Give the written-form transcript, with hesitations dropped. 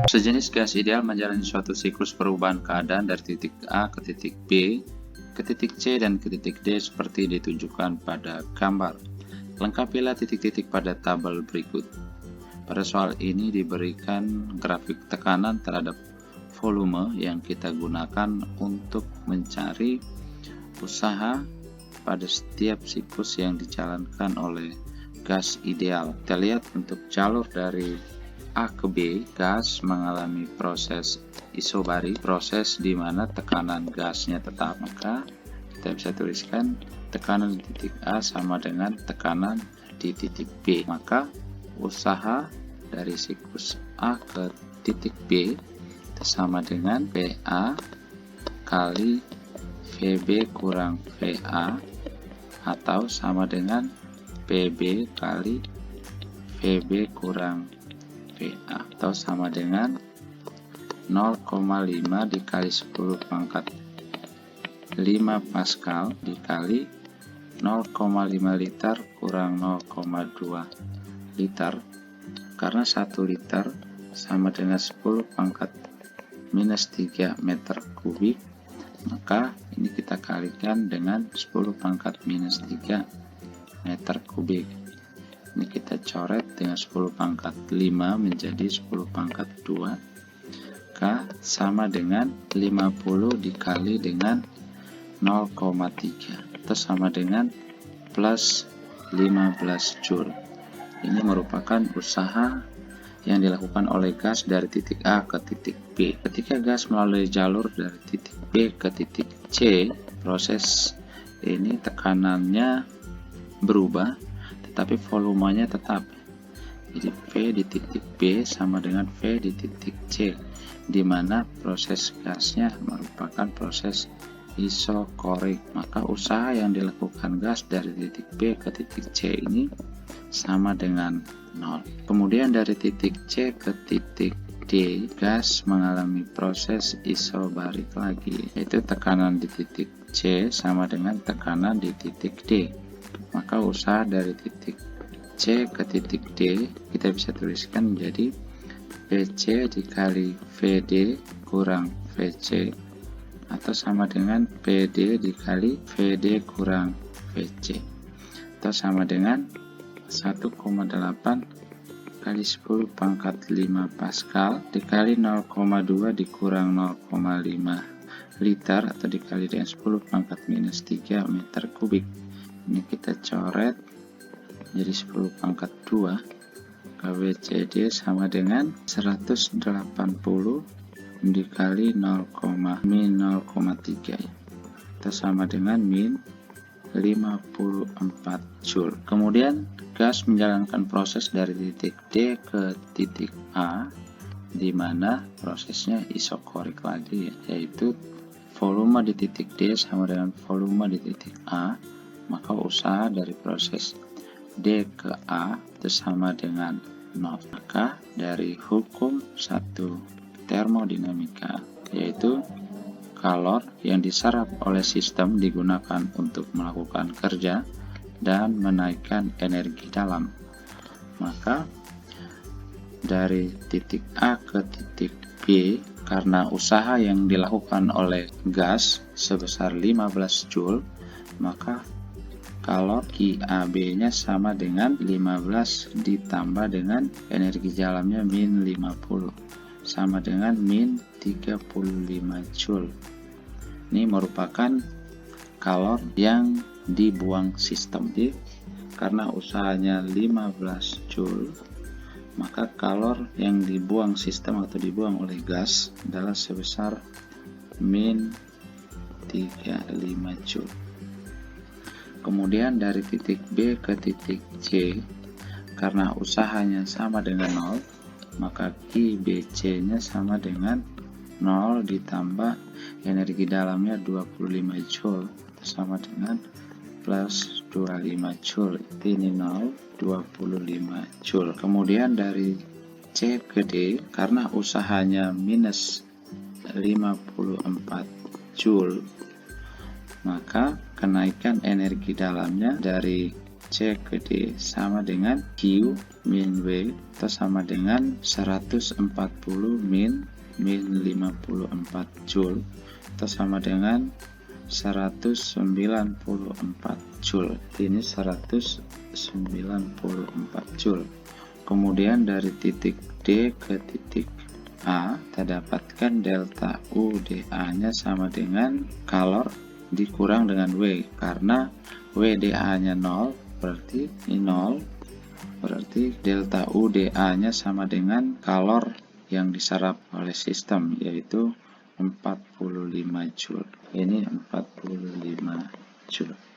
Sejenis gas ideal menjalani suatu siklus perubahan keadaan dari titik A ke titik B, ke titik C, dan ke titik D seperti ditunjukkan pada gambar. Lengkapilah titik-titik pada tabel berikut. Pada soal ini diberikan grafik tekanan terhadap volume yang kita gunakan untuk mencari usaha pada setiap siklus yang dijalankan oleh gas ideal. Kita lihat untuk jalur dari A ke B, gas mengalami proses isobari, proses di mana tekanan gasnya tetap. Maka kita bisa tuliskan tekanan di titik A sama dengan tekanan di titik B. Maka usaha dari siklus A ke titik B itu sama dengan PA kali VB kurang VA, atau sama dengan PB kali VB kurang VA, atau sama dengan 0,5 dikali 10 pangkat 5 Pascal dikali 0,5 liter kurang 0,2 liter, karena 1 liter sama dengan 10 pangkat minus 3 meter kubik, maka ini kita kalikan dengan 10 pangkat minus 3 meter kubik. Ini kita coret dengan 10 pangkat 5 menjadi 10 pangkat 2. K sama dengan 50 dikali dengan 0,3 atau sama dengan plus 15 Joule. Ini merupakan usaha yang dilakukan oleh gas dari titik A ke titik B. Ketika gas melalui jalur dari titik B ke titik C, proses ini tekanannya berubah, tetapi volumenya tetap. Jadi V di titik B sama dengan V di titik C, di mana proses gasnya merupakan proses isokorik. Maka usaha yang dilakukan gas dari titik B ke titik C ini sama dengan 0. Kemudian dari titik C ke titik D, gas mengalami proses isobarik lagi, yaitu tekanan di titik C sama dengan tekanan di titik D. Maka usaha dari titik C ke titik D kita bisa tuliskan menjadi VC dikali VD kurang VC, atau sama dengan PD dikali VD kurang VC, atau sama dengan 1,8 kali 10 pangkat 5 Pascal dikali 0,2 dikurang 0,5 liter, atau dikali dengan 10 pangkat minus 3 meter kubik. Ini kita coret jadi 10 pangkat 2 KWCD sama dengan 180 dikali 0,3 atau sama dengan min 54 Joule. Kemudian gas menjalankan proses dari titik D ke titik A, di mana prosesnya isokorik lagi, yaitu volume di titik D sama dengan volume di titik A. Maka usaha dari proses D ke A itu sama dengan 0. Maka dari hukum satu termodinamika, yaitu kalor yang diserap oleh sistem digunakan untuk melakukan kerja dan menaikkan energi dalam. Maka dari titik A ke titik B, karena usaha yang dilakukan oleh gas sebesar 15 Joule, maka kalor QAB-nya sama dengan 15 ditambah dengan energi dalamnya min 50, sama dengan min 35 Joule. Ini merupakan kalor yang dibuang sistem. Jadi, karena usahanya 15 Joule, maka kalor yang dibuang sistem atau dibuang oleh gas adalah sebesar min 35 Joule. Kemudian dari titik B ke titik C, karena usahanya sama dengan 0, maka QBC-nya sama dengan 0 ditambah energi dalamnya 25 Joule, sama dengan plus 25 Joule. Ini 0, 25 Joule. Kemudian dari C ke D, karena usahanya minus 54 Joule, maka kenaikan energi dalamnya dari C ke D sama dengan Q min W atau sama dengan 140 min 54 Joule atau sama dengan 194 Joule. Ini 194 Joule. Kemudian dari titik D ke titik A, kita dapatkan delta UDA nya sama dengan kalor dikurang dengan W, karena WDA nya 0, berarti ini 0, berarti delta UDA nya sama dengan kalor yang diserap oleh sistem, yaitu 45 Joule. Ini 45 Joule.